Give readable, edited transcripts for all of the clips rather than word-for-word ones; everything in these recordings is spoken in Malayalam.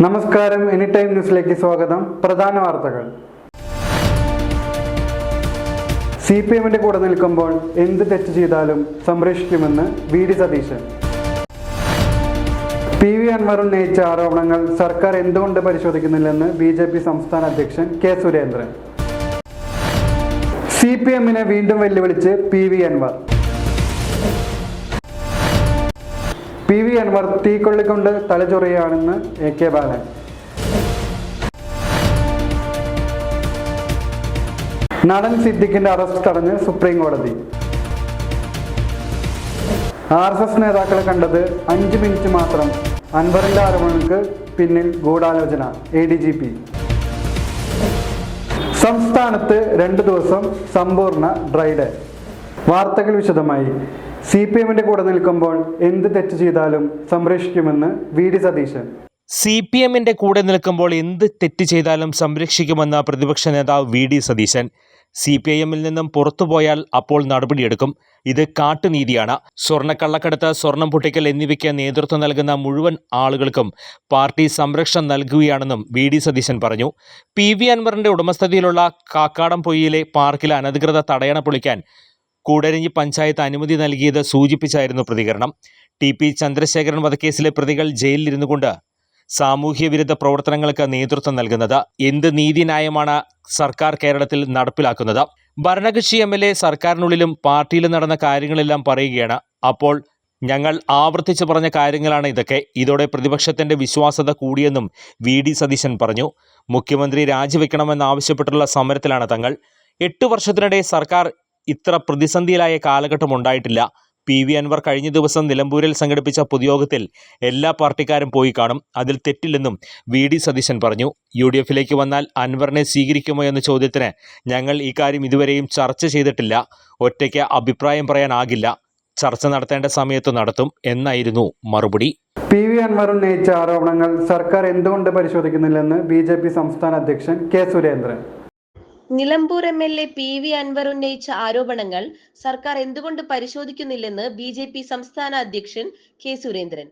നമസ്കാരം, എനി ടൈം ന്യൂസിലേക്ക് സ്വാഗതം. പ്രധാന വാർത്തകൾ. CPM-ന്റെ കൂടെ നിൽക്കുമ്പോൾ എന്ത് തെറ്റ് ചെയ്താലും സംരക്ഷിക്കുമെന്ന് VD സതീശൻ. PV അൻവർ ഉന്നയിച്ച ആരോപണങ്ങൾ സർക്കാർ എന്തുകൊണ്ട് പരിശോധിക്കുന്നില്ലെന്ന് BJP സംസ്ഥാന അധ്യക്ഷൻ K. സുരേന്ദ്രൻ. CPM-നെ വീണ്ടും വെല്ലുവിളിച്ച് PV Anwar. PV Anwar തീക്കൊള്ളിക്കൊണ്ട് തലചൊറിയാണെന്ന് AK ബാലൻ. നടൻ സിദ്ദിഖിന്റെ അറസ്റ്റ് തടഞ്ഞ് സുപ്രീം കോടതി. RSS നേതാക്കളെ കണ്ടത് 5 മിനിറ്റ് മാത്രം. അൻവറിന്റെ ആരോപണങ്ങൾക്ക് പിന്നിൽ ഗൂഢാലോചന. ADGP. സംസ്ഥാനത്ത് 2 ദിവസം സമ്പൂർണ്ണ ഡ്രൈ ഡേ. വാർത്തകൾ വിശദമായി. CPM-ന്റെ കൂടെ നിൽക്കുമ്പോൾ എന്ത് തെറ്റ് ചെയ്താലും സംരക്ഷിക്കുമെന്ന് VD സതീശൻ. CPM-ന്റെ കൂടെ നിൽക്കുമ്പോൾ എന്ത് തെറ്റ് ചെയ്താലും സംരക്ഷിക്കുമെന്ന പ്രതിപക്ഷ നേതാവ് VD സതീശൻ. CPIM-ൽ നിന്നും പുറത്തുപോയാൽ അപ്പോൾ നടപടിയെടുക്കും. ഇത് കാട്ടുനീതിയാണ്. സ്വർണ്ണക്കള്ളക്കടത്ത്, സ്വർണം പൊട്ടിക്കൽ എന്നിവയ്ക്ക് നേതൃത്വം നൽകുന്ന മുഴുവൻ ആളുകൾക്കും പാർട്ടി സംരക്ഷണം നൽകുകയാണെന്നും VD സതീശൻ പറഞ്ഞു. PV അൻവറിന്റെ ഉടമസ്ഥതയിലുള്ള കാക്കാടംപൊയിലെ പാർക്കിലെ അനധികൃത തടയണ പൊളിക്കാൻ കൂടരഞ്ഞി പഞ്ചായത്ത് അനുമതി നൽകിയത് സൂചിപ്പിച്ചായിരുന്നു പ്രതികരണം. TP ചന്ദ്രശേഖരൻ വധക്കേസിലെ പ്രതികൾ ജയിലിലിരുന്നു കൊണ്ട് സാമൂഹ്യ വിരുദ്ധ പ്രവർത്തനങ്ങൾക്ക് നേതൃത്വം നൽകുന്നത് എന്ത് നീതിന്യായമാണ് സർക്കാർ കേരളത്തിൽ നടപ്പിലാക്കുന്നത്? ഭരണകക്ഷി MLA സർക്കാരിനുള്ളിലും പാർട്ടിയിലും നടന്ന കാര്യങ്ങളെല്ലാം പറയുകയാണ്. അപ്പോൾ ഞങ്ങൾ ആവർത്തിച്ചു പറഞ്ഞ കാര്യങ്ങളാണ് ഇതൊക്കെ. ഇതോടെ പ്രതിപക്ഷത്തിന്റെ വിശ്വാസ്യത കൂടിയെന്നും VD സതീശൻ പറഞ്ഞു. മുഖ്യമന്ത്രി രാജിവെക്കണമെന്നാവശ്യപ്പെട്ടുള്ള സമരത്തിലാണ് തങ്ങൾ. 8 വർഷത്തിനിടെ സർക്കാർ ഇത്ര പ്രതിസന്ധിയിലായ കാലഘട്ടം ഉണ്ടായിട്ടില്ല. PV അൻവർ കഴിഞ്ഞ ദിവസം നിലമ്പൂരിൽ സംഘടിപ്പിച്ച പൊതുയോഗത്തിൽ എല്ലാ പാർട്ടിക്കാരും പോയി കാണും. അതിൽ തെറ്റില്ലെന്നും VD സതീശൻ പറഞ്ഞു. UDF-ലേക്ക് വന്നാൽ അൻവറിനെ സ്വീകരിക്കുമോ എന്ന ചോദ്യത്തിന് ഞങ്ങൾ ഈ കാര്യം ഇതുവരെയും ചർച്ച ചെയ്തിട്ടില്ല. ഒറ്റയ്ക്ക് അഭിപ്രായം പറയാനാകില്ല. ചർച്ച നടത്തേണ്ട സമയത്ത് നടത്തും എന്നായിരുന്നു മറുപടി. PV അൻവർ ഉന്നയിച്ച ആരോപണങ്ങൾ സർക്കാർ എന്തുകൊണ്ട് പരിശോധിക്കുന്നില്ലെന്ന് BJP സംസ്ഥാന അധ്യക്ഷൻ K. Surendran. Nilambur MLA PV Anwar ഉന്നയിച്ച ആരോപണങ്ങൾ സർക്കാർ എന്തുകൊണ്ട് പരിശോധിക്കുന്നില്ലെന്ന് BJP സംസ്ഥാന അധ്യക്ഷൻ K. സുരേന്ദ്രൻ.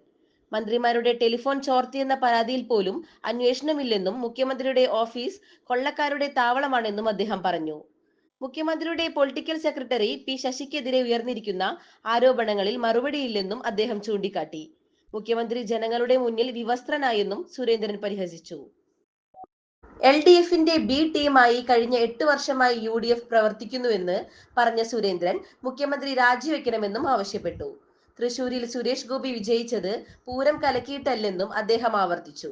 മന്ത്രിമാരുടെ ടെലിഫോൺ ചോർത്തിയെന്ന പരാതിയിൽ പോലും അന്വേഷണമില്ലെന്നും മുഖ്യമന്ത്രിയുടെ ഓഫീസ് കൊള്ളക്കാരുടെ താവളമാണെന്നും അദ്ദേഹം പറഞ്ഞു. മുഖ്യമന്ത്രിയുടെ പൊളിറ്റിക്കൽ സെക്രട്ടറി P. ശശിക്കെതിരെ ഉയർന്നിരിക്കുന്ന ആരോപണങ്ങളിൽ മറുപടിയില്ലെന്നും അദ്ദേഹം ചൂണ്ടിക്കാട്ടി. മുഖ്യമന്ത്രി ജനങ്ങളുടെ മുന്നിൽ വിവസ്ത്രനായെന്നും സുരേന്ദ്രൻ പരിഹസിച്ചു. LDF-ന്റെ B ടീമായി കഴിഞ്ഞ 8 വർഷമായി UDF പ്രവർത്തിക്കുന്നുവെന്ന് പറഞ്ഞ സുരേന്ദ്രൻ മുഖ്യമന്ത്രി രാജിവെക്കണമെന്നും ആവശ്യപ്പെട്ടു. തൃശൂരിൽ സുരേഷ് ഗോപി വിജയിച്ചത് പൂരം കലക്കിയിട്ടല്ലെന്നും അദ്ദേഹം ആവർത്തിച്ചു.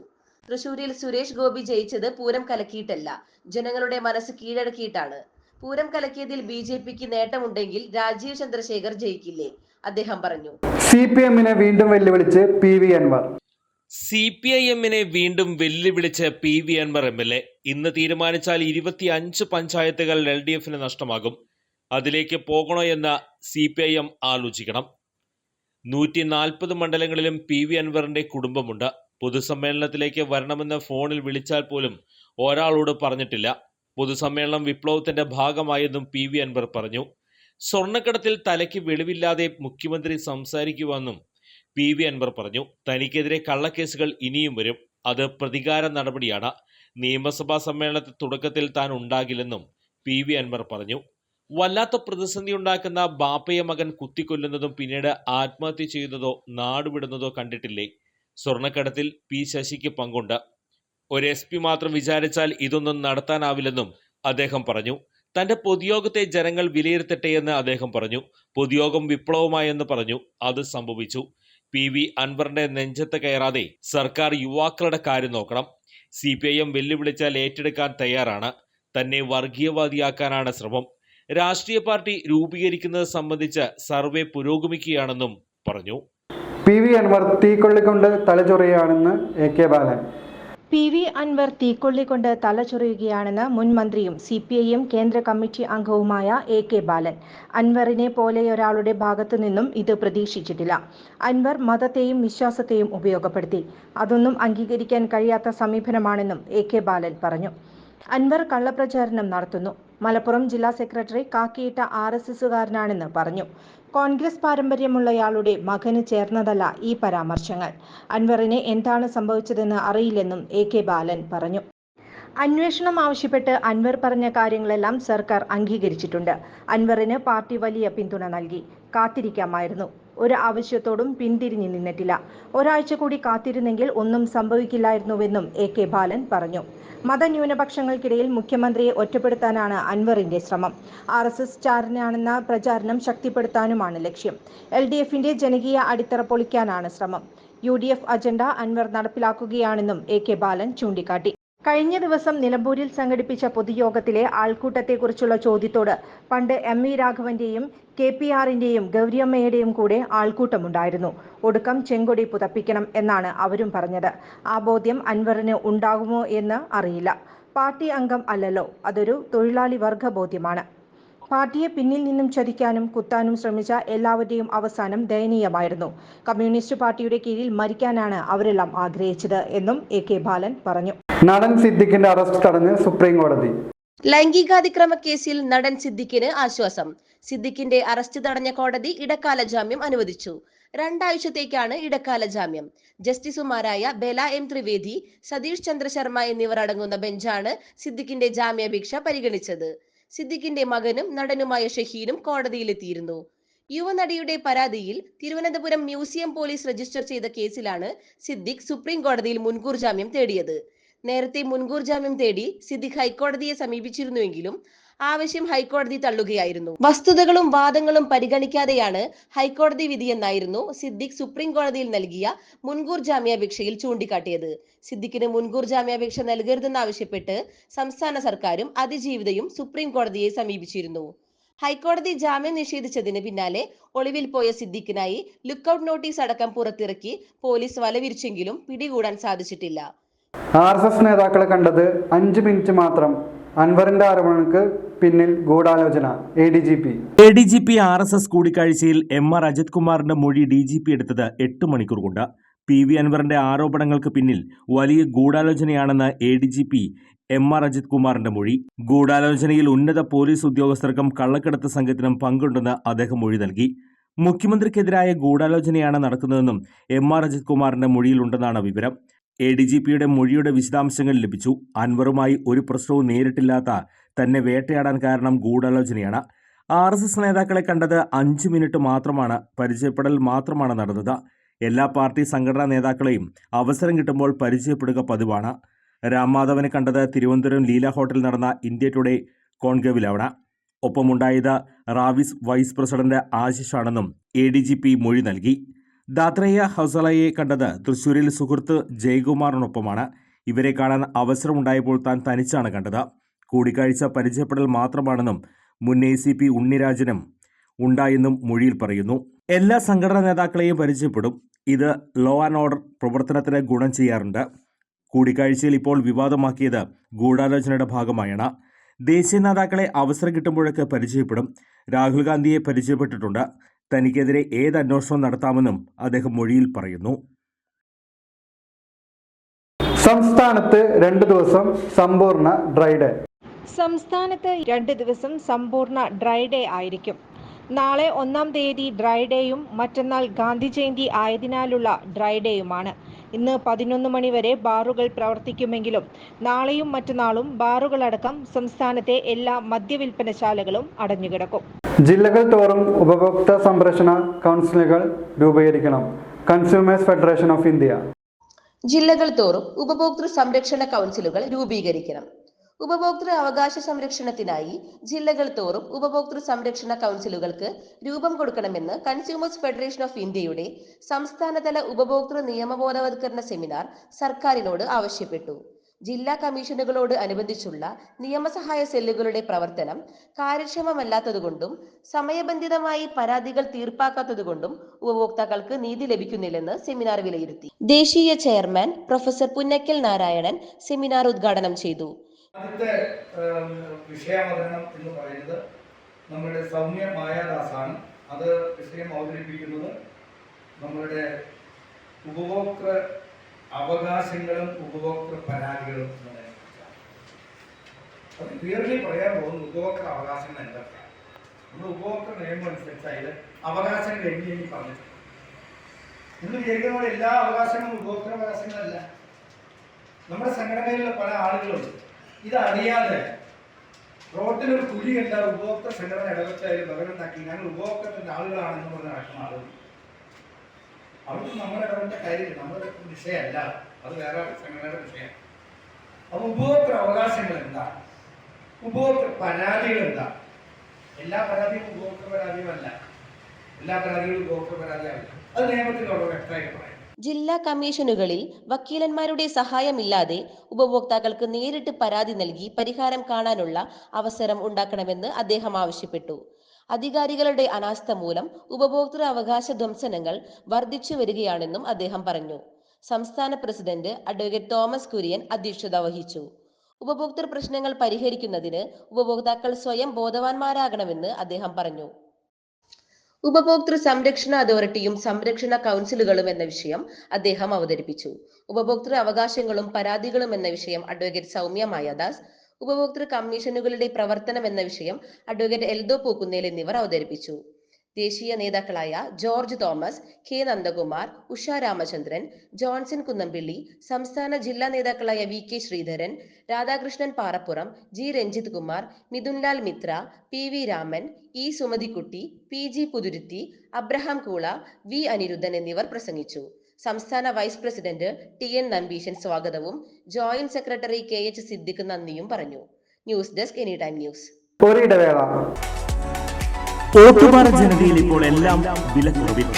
തൃശൂരിൽ സുരേഷ് ഗോപി ജയിച്ചത് പൂരം കലക്കിയിട്ടല്ല, ജനങ്ങളുടെ മനസ്സ് കീഴടക്കിയിട്ടാണ്. പൂരം കലക്കിയതിൽ BJPക്ക് നേട്ടമുണ്ടെങ്കിൽ രാജീവ് ചന്ദ്രശേഖർ ജയിക്കില്ലേ? അദ്ദേഹം പറഞ്ഞു. CPM-നെ വീണ്ടും വെല്ലുവിളിച്ച് PV അൻവർ. CPIM-നെ വീണ്ടും വെല്ലുവിളിച്ച് PV അൻവർ MLA. ഇന്ന് തീരുമാനിച്ചാൽ 25 പഞ്ചായത്തുകൾ LDF-ന് നഷ്ടമാകും. അതിലേക്ക് പോകണോ എന്ന് CPIM ആലോചിക്കണം. 140 മണ്ഡലങ്ങളിലും PV അൻവറിന്റെ കുടുംബമുണ്ട്. പൊതുസമ്മേളനത്തിലേക്ക് വരണമെന്ന് ഫോണിൽ വിളിച്ചാൽ പോലും ഒരാളോട് പറഞ്ഞിട്ടില്ല. പൊതുസമ്മേളനം വിപ്ലവത്തിന്റെ ഭാഗമായെന്നും PV അൻവർ പറഞ്ഞു. സ്വർണ്ണക്കടത്തിൽ തലയ്ക്ക് വെളിവില്ലാതെ മുഖ്യമന്ത്രി സംസാരിക്കുവാന്നും PV അൻവർ പറഞ്ഞു. തനിക്കെതിരെ കള്ളക്കേസുകൾ ഇനിയും വരും. അത് പ്രതികാര നടപടിയാണ്. നിയമസഭാ സമ്മേളനത്തിൽ തുടക്കത്തിൽ താൻ ഉണ്ടാകില്ലെന്നും PV അൻവർ പറഞ്ഞു. വല്ലാത്ത പ്രതിസന്ധി ഉണ്ടാക്കുന്ന ബാപ്പയെ മകൻ കുത്തിക്കൊല്ലുന്നതും പിന്നീട് ആത്മഹത്യ ചെയ്യുന്നതോ നാടുവിടുന്നതോ കണ്ടിട്ടില്ലേ? സ്വർണ്ണക്കടത്തിൽ P. ശശിക്ക് പങ്കുണ്ട്. ഒരു SP മാത്രം വിചാരിച്ചാൽ ഇതൊന്നും നടത്താനാവില്ലെന്നും അദ്ദേഹം പറഞ്ഞു. തന്റെ പൊതുയോഗത്തെ ജനങ്ങൾ വിലയിരുത്തട്ടെ എന്ന് അദ്ദേഹം പറഞ്ഞു. പൊതുയോഗം വിപ്ലവമായെന്ന് പറഞ്ഞു. അത് സംഭവിച്ചു. PV അൻവറിന്റെ നെഞ്ചത്ത് കയറാതെ സർക്കാർ യുവാക്കളുടെ കാര്യം നോക്കണം. CPIM വെല്ലുവിളിച്ചാൽ ഏറ്റെടുക്കാൻ തയ്യാറാണ്. തന്നെ വർഗീയവാദിയാക്കാനാണ് ശ്രമം. രാഷ്ട്രീയ പാർട്ടി രൂപീകരിക്കുന്നത് സംബന്ധിച്ച് സർവേ പുരോഗമിക്കുകയാണെന്നും പറഞ്ഞു. PV അൻവർ തീക്കൊള്ളിക്കൊണ്ട് തലചൊറിയാണെന്ന് AK ബാലൻ. PV അൻവർ തീക്കൊള്ളിക്കൊണ്ട് തലചൊറിയുകയാണെന്ന് മുൻ മന്ത്രിയും CPIM കേന്ദ്ര കമ്മിറ്റി അംഗവുമായ AK ബാലൻ. അൻവറിനെ പോലെയൊരാളുടെ ഭാഗത്തു നിന്നും ഇത് പ്രതീക്ഷിച്ചിട്ടില്ല. അൻവർ മതത്തെയും വിശ്വാസത്തെയും ഉപയോഗപ്പെടുത്തി. അതൊന്നും അംഗീകരിക്കാൻ കഴിയാത്ത സമീപനമാണെന്നും AK ബാലൻ പറഞ്ഞു. അൻവർ കള്ളപ്രചാരണം നടത്തുന്നു. മലപ്പുറം ജില്ലാ സെക്രട്ടറി കാക്കിയിട്ട RSSകാരനാണെന്ന് പറഞ്ഞു. കോൺഗ്രസ് പാരമ്പര്യമുള്ളയാളുടെ മകന് ചേർന്നതല്ല ഈ പരാമർശങ്ങൾ. അൻവറിന് എന്താണ് സംഭവിച്ചതെന്ന് അറിയില്ലെന്നും AK ബാലൻ പറഞ്ഞു. അന്വേഷണം ആവശ്യപ്പെട്ട് അൻവർ പറഞ്ഞ കാര്യങ്ങളെല്ലാം സർക്കാർ അംഗീകരിച്ചിട്ടുണ്ട്. അൻവറിന് പാർട്ടി വലിയ പിന്തുണ നൽകി. കാത്തിരിക്കാമായിരുന്നു. ഒരു ആവശ്യത്തോടും പിന്തിരിഞ്ഞു നിന്നിട്ടില്ല. ഒരാഴ്ച കൂടി കാത്തിരുന്നെങ്കിൽ ഒന്നും സംഭവിക്കില്ലായിരുന്നുവെന്നും AK ബാലൻ പറഞ്ഞു. മതന്യൂനപക്ഷങ്ങൾക്കിടയിൽ മുഖ്യമന്ത്രിയെ ഒറ്റപ്പെടുത്താനാണ് അൻവറിന്റെ ശ്രമം. RSS ചാരനാണെന്ന പ്രചാരണം ശക്തിപ്പെടുത്താനുമാണ് ലക്ഷ്യം. LDFന്റെ ജനകീയ അടിത്തറ പൊളിക്കാനാണ് ശ്രമം. UDF അജണ്ട അൻവർ നടപ്പിലാക്കുകയാണെന്നും AK ബാലൻ ചൂണ്ടിക്കാട്ടി. കഴിഞ്ഞ ദിവസം നിലമ്പൂരിൽ സംഘടിപ്പിച്ച പൊതുയോഗത്തിലെ ആൾക്കൂട്ടത്തെക്കുറിച്ചുള്ള ചോദ്യത്തോട് പണ്ട് ME രാഘവന്റെയും KPRന്റെയും ഗൗരിയമ്മയുടെയും കൂടെ ആൾക്കൂട്ടമുണ്ടായിരുന്നു. ഒടുക്കം ചെങ്കൊടി പുതപ്പിക്കണം എന്നാണ് അവരും പറഞ്ഞത്. ആ ബോധ്യം അൻവറിന് ഉണ്ടാകുമോ എന്ന് അറിയില്ല. പാർട്ടി അംഗം അല്ലല്ലോ, അതൊരു തൊഴിലാളി വർഗ ബോധ്യമാണ്. പാർട്ടിയെ പിന്നിൽ നിന്നും ചതിക്കാനും കുത്താനും ശ്രമിച്ച എല്ലാവരുടെയും അവസാനം ദയനീയമായിരുന്നു. കമ്മ്യൂണിസ്റ്റ് പാർട്ടിയുടെ കീഴിൽ മരിക്കാനാണ് അവരെല്ലാം ആഗ്രഹിച്ചത് എന്നും AK ബാലൻ പറഞ്ഞു. നടൻ സിദ്ദിഖിന്റെ അറസ്റ്റ് തടഞ്ഞ് സുപ്രീം കോടതി. ലൈംഗികാതിക്രമ കേസിൽ നടൻ സിദ്ദിഖിന് ആശ്വാസം. സിദ്ദിഖിന്റെ അറസ്റ്റ് തടഞ്ഞ കോടതി ഇടക്കാല ജാമ്യം അനുവദിച്ചു. 2 ആഴ്ചത്തേക്കാണ് ഇടക്കാല ജാമ്യം. ജസ്റ്റിസുമാരായ ബെല M ത്രിവേദി, സതീഷ് ചന്ദ്ര ശർമ്മ എന്നിവർ അടങ്ങുന്ന ബെഞ്ചാണ് സിദ്ദിഖിന്റെ ജാമ്യാപേക്ഷ പരിഗണിച്ചത്. സിദ്ദിഖിന്റെ മകനും നടനുമായ ഷഹീനും കോടതിയിലെത്തിയിരുന്നു. യുവനടിയുടെ പരാതിയിൽ തിരുവനന്തപുരം മ്യൂസിയം പോലീസ് രജിസ്റ്റർ ചെയ്ത കേസിലാണ് സിദ്ദിഖ് സുപ്രീം കോടതിയിൽ മുൻകൂർ ജാമ്യം തേടിയത്. നേരത്തെ മുൻകൂർ ജാമ്യം തേടി സിദ്ദിഖ് ഹൈക്കോടതിയെ സമീപിച്ചിരുന്നുവെങ്കിലും ആവശ്യം ഹൈക്കോടതി തള്ളുകയായിരുന്നു. വസ്തുതകളും വാദങ്ങളും പരിഗണിക്കാതെയാണ് ഹൈക്കോടതി വിധിയെന്നായിരുന്നു സിദ്ദിഖ് സുപ്രീം കോടതിയിൽ നൽകിയ മുൻകൂർ ജാമ്യാപേക്ഷയിൽ ചൂണ്ടിക്കാട്ടിയത്. സിദ്ദിഖിന് മുൻകൂർ ജാമ്യാപേക്ഷ നൽകരുതെന്നാവശ്യപ്പെട്ട് സംസ്ഥാന സർക്കാരും അതിജീവിതയും സുപ്രീം കോടതിയെ സമീപിച്ചിരുന്നു. ഹൈക്കോടതി ജാമ്യം നിഷേധിച്ചതിന് പിന്നാലെ ഒളിവിൽ പോയ സിദ്ദിഖിനായി ലുക്കൌട്ട് നോട്ടീസ് അടക്കം പുറത്തിറക്കി പോലീസ് വലവിരിച്ചെങ്കിലും പിടികൂടാൻ സാധിച്ചിട്ടില്ല. RSS നേതാക്കളെ കണ്ടത് 5 മിനിറ്റ് മാത്രം. അൻവറിന്റെ ആരോപണങ്ങൾക്ക് പിന്നിൽ ഗൂഢാലോചന. ADGP RSS കൂടിക്കാഴ്ചയിൽ MR അജിത് കുമാറിന്റെ മൊഴി DGP എടുത്തത് 8 മണിക്കൂർ കൊണ്ട്. PV അൻവറിന്റെ ആരോപണങ്ങൾക്ക് പിന്നിൽ വലിയ ഗൂഢാലോചനയാണെന്ന് ADGP MR അജിത് കുമാറിന്റെ മൊഴി. ഗൂഢാലോചനയിൽ ഉന്നത പോലീസ് ഉദ്യോഗസ്ഥർക്കും കള്ളക്കടത്ത് സംഘത്തിനും പങ്കുണ്ടെന്ന് അദ്ദേഹം മൊഴി നൽകി. മുഖ്യമന്ത്രിക്കെതിരായ ഗൂഢാലോചനയാണ് നടക്കുന്നതെന്നും MR അജിത് കുമാറിന്റെ മൊഴിയിലുണ്ടെന്നാണ് വിവരം. ADGPയുടെ മൊഴിയുടെ വിശദാംശങ്ങൾ ലഭിച്ചു. അൻവറുമായി ഒരു പ്രശ്നവും നേരിട്ടില്ലാത്ത തന്നെ വേട്ടയാടാൻ കാരണം ഗൂഢാലോചനയാണ്. RSS നേതാക്കളെ കണ്ടത് 5 മിനിറ്റ് മാത്രമാണ്. പരിചയപ്പെടൽ മാത്രമാണ് നടന്നത്. എല്ലാ പാർട്ടി സംഘടനാ നേതാക്കളെയും അവസരം കിട്ടുമ്പോൾ പരിചയപ്പെടുക പതിവാണ്. രാംമാധവനെ കണ്ടത് തിരുവനന്തപുരം ലീല ഹോട്ടലിൽ നടന്ന ഇന്ത്യ ടുഡേ കോൺക്ലേവിലാണ്. ഒപ്പമുണ്ടായത് റാവിസ് വൈസ് പ്രസിഡന്റ് ആശിഷാണെന്നും ADGP മൊഴി നൽകി. ദാത്രേയ ഹൗസലയെ കണ്ടത് തൃശൂരിൽ സുഹൃത്ത് ജയകുമാറിനൊപ്പമാണ്. ഇവരെ കാണാൻ അവസരമുണ്ടായപ്പോൾ താൻ തനിച്ചാണ് കണ്ടത്. കൂടിക്കാഴ്ച പരിചയപ്പെടൽ മാത്രമാണെന്നും മുൻ ACP ഉണ്ണിരാജനും ഉണ്ടായെന്നും മൊഴിയിൽ പറയുന്നു. എല്ലാ സംഘടനാ നേതാക്കളെയും പരിചയപ്പെടും. ഇത് ലോ ആൻഡ് ഓർഡർ പ്രവർത്തനത്തിന് ഗുണം ചെയ്യാറുണ്ട്. കൂടിക്കാഴ്ചയിൽ ഇപ്പോൾ വിവാദമാക്കിയത് ഗൂഢാലോചനയുടെ ഭാഗമായാണ്. ദേശീയ നേതാക്കളെ അവസരം കിട്ടുമ്പോഴൊക്കെ പരിചയപ്പെടും. രാഹുൽ ഗാന്ധിയെ പരിചയപ്പെട്ടിട്ടുണ്ട്. തനിക്കെതിരെ ഏത് അന്വേഷണം നടത്താമെന്നും അദ്ദേഹം മൊഴിയിൽ പറയുന്നു. സംസ്ഥാനത്ത് 2 ദിവസം സമ്പൂർണ്ണ ഡ്രൈ ഡേ. സംസ്ഥാനത്ത് 2 ദിവസം സമ്പൂർണ്ണ ഡ്രൈ ഡേ ആയിരിക്കും. നാളെ 1-ാം തീയതി ഡ്രൈ ഡേയും മറ്റന്നാൾ ഗാന്ധി ജയന്തി ആയതിനാലുള്ള ഡ്രൈ ഡേയുമാണ്. ഇന്ന് 11 മണി വരെ ബാറുകൾ പ്രവർത്തിക്കുമെങ്കിലും നാളെയും മറ്റന്നാളും ബാറുകളടക്കം സംസ്ഥാനത്തെ എല്ലാ മദ്യവിൽപ്പനശാലകളും അടഞ്ഞുകിടക്കും. ജില്ലകൾ തോറും ഉപഭോക്തൃ സംരക്ഷണ കൗൺസിലുകൾ രൂപീകരിക്കണം. Consumers federation of India. ജില്ലകൾ തോറും ഉപഭോക്തൃ സംരക്ഷണ കൗൺസിലുകൾ രൂപീകരിക്കണം. ഉപഭോക്തൃ അവകാശ സംരക്ഷണത്തിനായി ജില്ലകൾ തോറും ഉപഭോക്തൃ സംരക്ഷണ കൗൺസിലുകൾക്ക് രൂപം കൊടുക്കണമെന്ന് കൺസ്യൂമേഴ്സ് ഫെഡറേഷൻ ഓഫ് ഇന്ത്യയുടെ സംസ്ഥാനതല ഉപഭോക്തൃ നിയമബോധവത്കരണ സെമിനാർ സർക്കാരിനോട് ആവശ്യപ്പെട്ടു. ജില്ലാ കമ്മീഷനുകളോട് അനുബന്ധിച്ചുള്ള നിയമസഹായ സെല്ലുകളുടെ പ്രവർത്തനം കാര്യക്ഷമമല്ലാത്തതുകൊണ്ടും സമയബന്ധിതമായി പരാതികൾ തീർപ്പാക്കാത്തതുകൊണ്ടും ഉപഭോക്താക്കൾക്ക് നീതി ലഭിക്കുന്നില്ലെന്ന് സെമിനാർ വിലയിരുത്തി. ദേശീയ chairman professor Punnakkal Narayanan seminar ഉദ്ഘാടനം ചെയ്തു. ആദ്യത്തെ വിഷയാവതരണം എന്ന് പറയുന്നത് നമ്മുടെ സൗമ്യ മായാദാസാണ്. അത് വിഷയം അവതരിപ്പിക്കുന്നത് നമ്മളുടെ ഉപഭോക്തൃ അവകാശങ്ങളും ഉപഭോക്തൃ പരാതികളും എന്നതിനെക്കുറിച്ചാണ്. അത് ക്ലിയർലി പറയാൻ പോകുന്ന ഉപഭോക്തൃ അവകാശങ്ങൾ എന്തൊക്കെയാണ്. നമ്മൾ ഉപഭോക്തൃ നിയമം അനുസരിച്ച് അതിൽ അവകാശങ്ങൾ എണ്ണി പറഞ്ഞിട്ടുണ്ട്. നിങ്ങൾ വിചാരിക്കുന്ന പോലെ എല്ലാ അവകാശങ്ങളും ഉപഭോക്തൃ അവകാശങ്ങളല്ല. നമ്മുടെ സംഘടനയിലുള്ള പല ആളുകളും ഇതറിയാതെ റോട്ടിലൊരു കുഴി കണ്ട ഉപഭോക്തൃ സംഘടന ഇടപെട്ടായാലും ബഹളുണ്ടാക്കി ഞങ്ങൾ ഉപഭോക്തൃത്തിന്റെ ആളുകളാണെന്ന് പറഞ്ഞ് നടക്കുന്ന ആളുകൾ. അവർക്ക് നമ്മുടെ ഇടപെട്ട കാര്യം നമ്മുടെ വിഷയമല്ല, അത് വേറെ സംഘടനയുടെ വിഷയമാണ്. അപ്പൊ ഉപഭോക്തൃ അവകാശങ്ങൾ എന്താണ്, ഉപഭോക്തൃ പരാതികൾ എന്താണ്? എല്ലാ പരാതിയും ഉപഭോക്തൃ പരാതിയുമല്ല, എല്ലാ പരാതികളും ഉപഭോക്തൃ പരാതിയല്ല. അത് നിയമത്തിൽ വളരെ വ്യക്തമായിട്ട് പറയാം. ജില്ലാ കമ്മീഷനുകളിൽ വക്കീലന്മാരുടെ സഹായമില്ലാതെ ഉപഭോക്താക്കൾക്ക് നേരിട്ട് പരാതി നൽകി പരിഹാരം കാണാനുള്ള അവസരം ഉണ്ടാക്കണമെന്ന് അദ്ദേഹം ആവശ്യപ്പെട്ടു. അധികാരികളുടെ അനാസ്ഥ മൂലം ഉപഭോക്തൃ അവകാശ ധ്വംസനങ്ങൾ വർദ്ധിച്ചു വരികയാണെന്നും അദ്ദേഹം പറഞ്ഞു. സംസ്ഥാന പ്രസിഡന്റ് അഡ്വക്കേറ്റ് തോമസ് കുര്യൻ അധ്യക്ഷത വഹിച്ചു. ഉപഭോക്തൃ പ്രശ്നങ്ങൾ പരിഹരിക്കുന്നതിന് ഉപഭോക്താക്കൾ സ്വയം ബോധവാന്മാരാകണമെന്ന് അദ്ദേഹം പറഞ്ഞു. ഉപഭോക്തൃ സംരക്ഷണ അതോറിറ്റിയും സംരക്ഷണ കൗൺസിലുകളും എന്ന വിഷയം അദ്ദേഹം അവതരിപ്പിച്ചു. ഉപഭോക്തൃ അവകാശങ്ങളും പരാതികളും എന്ന വിഷയം അഡ്വക്കേറ്റ് സൗമ്യ മായാദാസ്, ഉപഭോക്തൃ കമ്മീഷനുകളുടെ പ്രവർത്തനം എന്ന വിഷയം അഡ്വക്കേറ്റ് എൽദോ പൂക്കുന്നേൽ എന്നിവർ അവതരിപ്പിച്ചു. ദേശീയ നേതാക്കളായ George Thomas, K Nandakumar, Usha Ramachandran, Johnson Kunnampilly, സംസ്ഥാന ജില്ലാ നേതാക്കളായ V K Sreedharan, Radhakrishnan Parappuram, G Ranjith Kumar, Mithunlal Mithra, P V Raman, E Sumathikutty, P G Puthuruthy, Abraham Koola, V Aniruddhan എന്നിവർ പ്രസംഗിച്ചു. സംസ്ഥാന vice president T N Nambeesan സ്വാഗതവും joint secretary K H Siddique നന്ദിയും പറഞ്ഞു. News desk any time news. ഒരിടവേള. ഓട്ടുപാറ ജനതയിൽ ഇപ്പോൾ എല്ലാം വിലക്കുറവിൽ.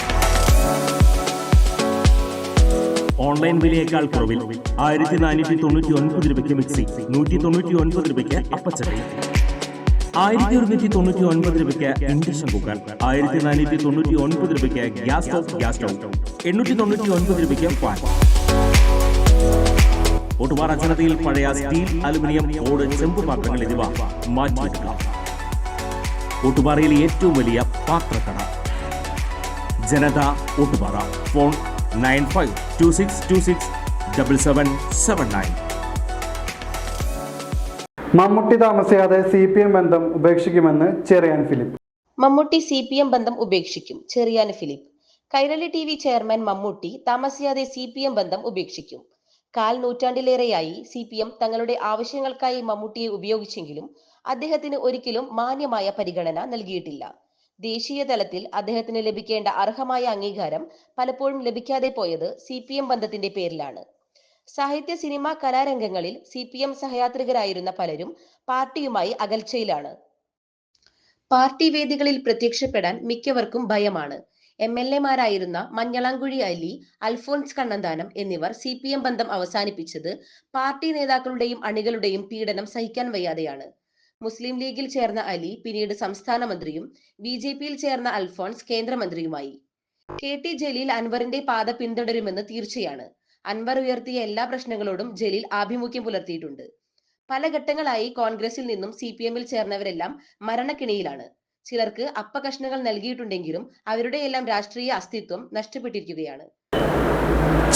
ഓൺലൈൻ വിലയേക്കാൾ കുറവിൽ 1499 രൂപയ്ക്ക് മിക്സി, 199 രൂപയ്ക്ക് അപ്പച്ചട്ടി, 1199 രൂപയ്ക്ക് ഇൻഡക്ഷൻ കുക്കർ, 1499 രൂപയ്ക്ക് ഗ്യാസ് സ്റ്റൗ, 899 രൂപയ്ക്ക് ഫാൻ. ഓട്ടുപാറ ജനതയിൽ പഴയ സ്റ്റീൽ, അലുമിനിയം, ഓട്, ചെമ്പ് പാത്രങ്ങൾ എന്നിവ മാറ്റിയെടുക്കാം. ഓട്ടുപാറയിലെ ഏറ്റവും വലിയ പാത്രക്കട ജനത ഓട്ടുപാറ. ഫോൺ 9526267779. മമ്മൂട്ടി താമസിയാതെ CPM ബന്ധം ഉപേക്ഷിക്കുമെന്ന് ചെറിയാൻ ഫിലിപ്പ്. മമ്മൂട്ടി CPM ബന്ധം ഉപേക്ഷിക്കും, ചെറിയാൻ ഫിലിപ്പ്. കൈരളി TV ചെയർമാൻ മമ്മൂട്ടി താമസിയാതെ CPM ബന്ധം ഉപേക്ഷിക്കും. 1/4 നൂറ്റാണ്ടിലേറെയായി CPM തങ്ങളുടെ ആവശ്യങ്ങൾക്കായി മമ്മൂട്ടിയെ ഉപയോഗിച്ചെങ്കിലും അദ്ദേഹത്തിന് ഒരിക്കലും മാന്യമായ പരിഗണന നൽകിയിട്ടില്ല. ദേശീയ തലത്തിൽ അദ്ദേഹത്തിന് ലഭിക്കേണ്ട അർഹമായ അംഗീകാരം പലപ്പോഴും ലഭിക്കാതെ പോയത് CPM ബന്ധത്തിന്റെ പേരിലാണ്. സാഹിത്യ, സിനിമ, കലാരംഗങ്ങളിൽ CPM സഹയാത്രികരായിരുന്ന പലരും പാർട്ടിയുമായി അകൽച്ചയിലാണ്. പാർട്ടി വേദികളിൽ പ്രത്യക്ഷപ്പെടാൻ മിക്കവർക്കും ഭയമാണ്. MLA-മാരായിരുന്ന മഞ്ഞളാംകുഴി അലി, അൽഫോൺസ് കണ്ണന്താനം എന്നിവർ CPM ബന്ധം അവസാനിപ്പിച്ചത് പാർട്ടി നേതാക്കളുടെയും അണികളുടെയും പീഡനം സഹിക്കാൻ വയ്യാതെയാണ്. മുസ്ലിം ലീഗിൽ ചേർന്ന അലി പിന്നീട് സംസ്ഥാന മന്ത്രിയും BJP-യിൽ ചേർന്ന അൽഫോൺസ് കേന്ദ്രമന്ത്രിയുമായി. KT ജലീൽ അൻവറിന്റെ പാത പിന്തുടരുമെന്ന് തീർച്ചയാണ്. അൻവർ ഉയർത്തിയ എല്ലാ പ്രശ്നങ്ങളോടും ജലീൽ ആഭിമുഖ്യം പുലർത്തിയിട്ടുണ്ട്. പല ഘട്ടങ്ങളായി കോൺഗ്രസിൽ നിന്നും CPM-ൽ ചേർന്നവരെല്ലാം മരണക്കിണിയിലാണ്. ചിലർക്ക് അപ്പകഷ്ണങ്ങൾ നൽകിയിട്ടുണ്ടെങ്കിലും അവരുടെയെല്ലാം രാഷ്ട്രീയ അസ്തിത്വം നഷ്ടപ്പെട്ടിരിക്കുകയാണ്.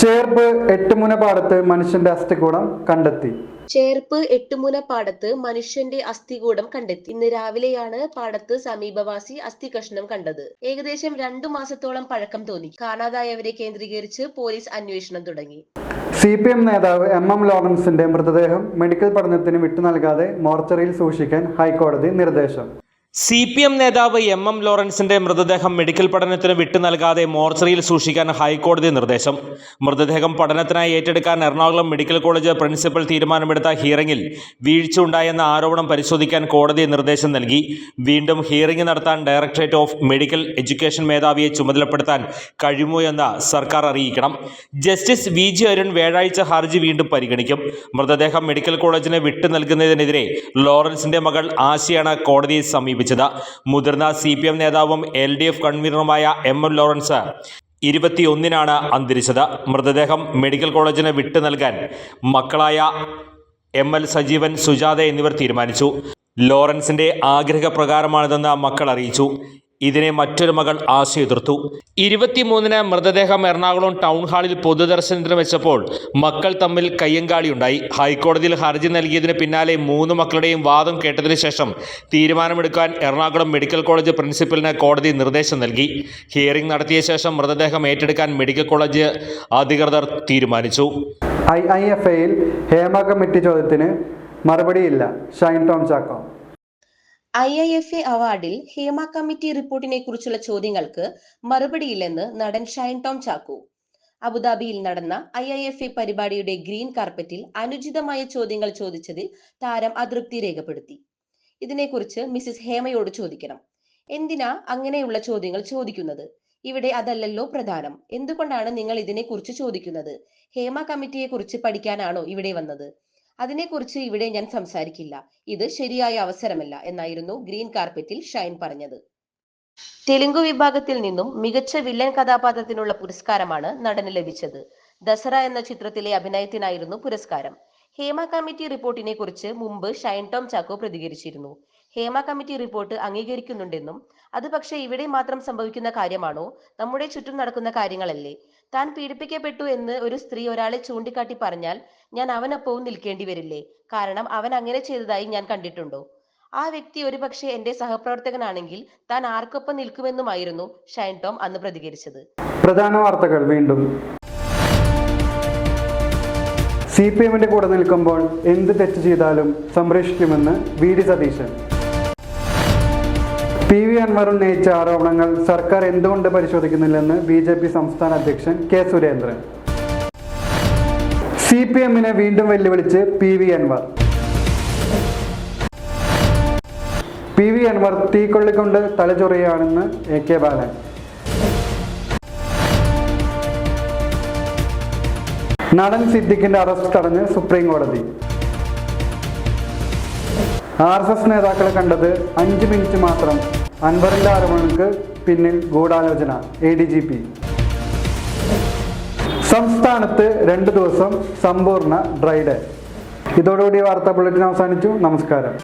ചേർപ്പ് എട്ടുമുനപ്പാടത്ത് മനുഷ്യന്റെ അസ്ഥികൂടം കണ്ടെത്തി. ചേർപ്പ് എട്ടുമുന പാടത്ത് മനുഷ്യന്റെ അസ്ഥികൂടം കണ്ടെത്തി. ഇന്ന് രാവിലെയാണ് പാടത്ത് സമീപവാസി അസ്ഥി കഷ്ണം കണ്ടത്. ഏകദേശം 2 മാസത്തോളം പഴക്കം തോന്നി. കാണാതായവരെ കേന്ദ്രീകരിച്ച് പോലീസ് അന്വേഷണം തുടങ്ങി. CPM നേതാവ് MM ലോറൻസിന്റെ മൃതദേഹം മെഡിക്കൽ പഠനത്തിന് വിട്ടു നൽകാതെ മോർച്ചറിയിൽ സൂക്ഷിക്കാൻ ഹൈക്കോടതി നിർദ്ദേശം. CPM നേതാവ് MM ലോറൻസിന്റെ മൃതദേഹം മെഡിക്കൽ പഠനത്തിന് വിട്ടു നൽകാതെ മോർച്ചറിയിൽ സൂക്ഷിക്കാൻ ഹൈക്കോടതി നിർദ്ദേശം. മൃതദേഹം പഠനത്തിനായി ഏറ്റെടുക്കാൻ എറണാകുളം മെഡിക്കൽ കോളേജ് പ്രിൻസിപ്പൽ തീരുമാനമെടുത്ത ഹിയറിംഗിൽ വീഴ്ച ഉണ്ടായെന്ന ആരോപണം പരിശോധിക്കാൻ കോടതി നിർദ്ദേശം നൽകി. വീണ്ടും ഹിയറിംഗ് നടത്താൻ ഡയറക്ടറേറ്റ് ഓഫ് മെഡിക്കൽ എഡ്യൂക്കേഷൻ മേധാവിയെ ചുമതലപ്പെടുത്താൻ കഴിയുമോ എന്ന് സർക്കാർ അറിയിക്കണം. ജസ്റ്റിസ് VG അരുൺ വ്യാഴാഴ്ച ഹർജി വീണ്ടും പരിഗണിക്കും. മൃതദേഹം മെഡിക്കൽ കോളേജിന് വിട്ടു നൽകുന്നതിനെതിരെ ലോറൻസിന്റെ മകൾ ആശയാണ് കോടതിയെ സമീപിച്ചത്. മുതിർന്ന CPM നേതാവും LDF കൺവീനറുമായ MM ലോറൻസ് 21-നാണ് അന്തരിച്ചത്. മൃതദേഹം മെഡിക്കൽ കോളേജിന് വിട്ടു നൽകാൻ മക്കളായ ML സജീവൻ, സുജാത എന്നിവർ തീരുമാനിച്ചു. ലോറൻസിന്റെ ആഗ്രഹപ്രകാരമാണിതെന്ന് മക്കൾ അറിയിച്ചു. ഇതിനെ മറ്റൊരു മകൾ ആശ എതിർത്തു. 23-ന് മൃതദേഹം എറണാകുളം ടൗൺ ഹാളിൽ പൊതുദർശനത്തിന് വെച്ചപ്പോൾ മക്കൾ തമ്മിൽ കയ്യങ്കാളിയുണ്ടായി. ഹൈക്കോടതിയിൽ ഹർജി നൽകിയതിന് പിന്നാലെ 3 മക്കളുടെയും വാദം കേട്ടതിന് ശേഷം തീരുമാനമെടുക്കാൻ എറണാകുളം മെഡിക്കൽ കോളേജ് പ്രിൻസിപ്പലിന് കോടതി നിർദ്ദേശം നൽകി. ഹിയറിംഗ് നടത്തിയ ശേഷം മൃതദേഹം ഏറ്റെടുക്കാൻ മെഡിക്കൽ കോളേജ് അധികൃതർ തീരുമാനിച്ചു. IIFAയിൽ ഹേമ കമ്മിറ്റി ചോദ്യത്തിന് മറുപടിയില്ല. Shine Tom Chacko. IIFA അവാർഡിൽ ഹേമ കമ്മിറ്റി റിപ്പോർട്ടിനെ കുറിച്ചുള്ള ചോദ്യങ്ങൾക്ക് മറുപടിയില്ലെന്ന് നടൻ ഷൈൻ ടോം ചാക്കോ. അബുദാബിയിൽ നടന്ന IIFA പരിപാടിയുടെ ഗ്രീൻ കാർപ്പറ്റിൽ അനുചിതമായ ചോദ്യങ്ങൾ ചോദിച്ചതിൽ താരം അതൃപ്തി രേഖപ്പെടുത്തി. ഇതിനെക്കുറിച്ച് മിസിസ് ഹേമയോട് ചോദിക്കണം. എന്തിനാ അങ്ങനെയുള്ള ചോദ്യങ്ങൾ ചോദിക്കുന്നത്? ഇവിടെ അതല്ലല്ലോ പ്രധാനം. എന്തുകൊണ്ടാണ് നിങ്ങൾ ഇതിനെക്കുറിച്ച് ചോദിക്കുന്നത്? ഹേമ കമ്മിറ്റിയെ കുറിച്ച് പഠിക്കാനാണോ ഇവിടെ വന്നത്? അതിനെക്കുറിച്ച് ഇവിടെ ഞാൻ സംസാരിക്കില്ല. ഇത് ശരിയായ അവസരമല്ല എന്നായിരുന്നു ഗ്രീൻ കാർപ്പറ്റിൽ ഷൈൻ പറഞ്ഞത്. തെലുങ്ക് വിഭാഗത്തിൽ നിന്നും മികച്ച വില്ലൻ കഥാപാത്രത്തിനുള്ള പുരസ്കാരമാണ് നടന് ലഭിച്ചത്. ദസറ എന്ന ചിത്രത്തിലെ അഭിനയത്തിനായിരുന്നു പുരസ്കാരം. ഹേമ കമ്മിറ്റി റിപ്പോർട്ടിനെ കുറിച്ച് മുമ്പ് ഷൈൻ ടോം ചാക്കോ പ്രതികരിച്ചിരുന്നു. ഹേമ കമ്മിറ്റി റിപ്പോർട്ട് അംഗീകരിക്കുന്നുണ്ടെന്നും അത് പക്ഷേ ഇവിടെ മാത്രം സംഭവിക്കുന്ന കാര്യമാണോ? നമ്മുടെ ചുറ്റും നടക്കുന്ന കാര്യങ്ങളല്ലേ? താൻ പീഡിപ്പിക്കപ്പെട്ടു എന്ന് ഒരു സ്ത്രീ ഒരാളെ ചൂണ്ടിക്കാട്ടി പറഞ്ഞാൽ ഞാൻ അവനൊപ്പവും നിൽക്കേണ്ടി വരില്ലേ? കാരണം അവൻ അങ്ങനെ ചെയ്തതായി ഞാൻ കണ്ടിട്ടുണ്ടോ? ആ വ്യക്തി ഒരുപക്ഷെ എന്റെ സഹപ്രവർത്തകനാണെങ്കിൽ താൻ ആർക്കൊപ്പം നിൽക്കുമെന്നുമായിരുന്നു ഷൈൻ ടോം അന്ന് പ്രതികരിച്ചത്. പ്രധാന വാർത്തകൾ വീണ്ടും. CPMന്റെ കൂടെ നിൽക്കുമ്പോൾ എന്ത് തെറ്റ് ചെയ്താലും സംരക്ഷിക്കുമെന്ന് VD സതീശൻ. PV അൻവർ ഉന്നയിച്ച ആരോപണങ്ങൾ സർക്കാർ എന്തുകൊണ്ട് പരിശോധിക്കുന്നില്ലെന്ന് BJP സംസ്ഥാന അധ്യക്ഷൻ K. സുരേന്ദ്രൻ. CPMനെ വീണ്ടും വെല്ലുവിളിച്ച് PV Anwar. PV Anwar തീക്കൊള്ളിക്കൊണ്ട് തലചൊറിയാണെന്ന് AK ബാലൻ. നടൻ സിദ്ദിഖിന്റെ അറസ്റ്റ് തടഞ്ഞ് സുപ്രീം കോടതി. RSS നേതാക്കളെ കണ്ടത് 5 മിനിറ്റ് മാത്രം. അൻവറിന്റെ ആരോപണങ്ങൾക്ക് പിന്നിൽ ഗൂഢാലോചന. ADGP. സംസ്ഥാനത്ത് 2 ദിവസം സമ്പൂർണ്ണ ഡ്രൈ ഡേ. ഇതോടുകൂടി വാർത്താ ബുള്ളറ്റിൻ അവസാനിച്ചു. നമസ്കാരം.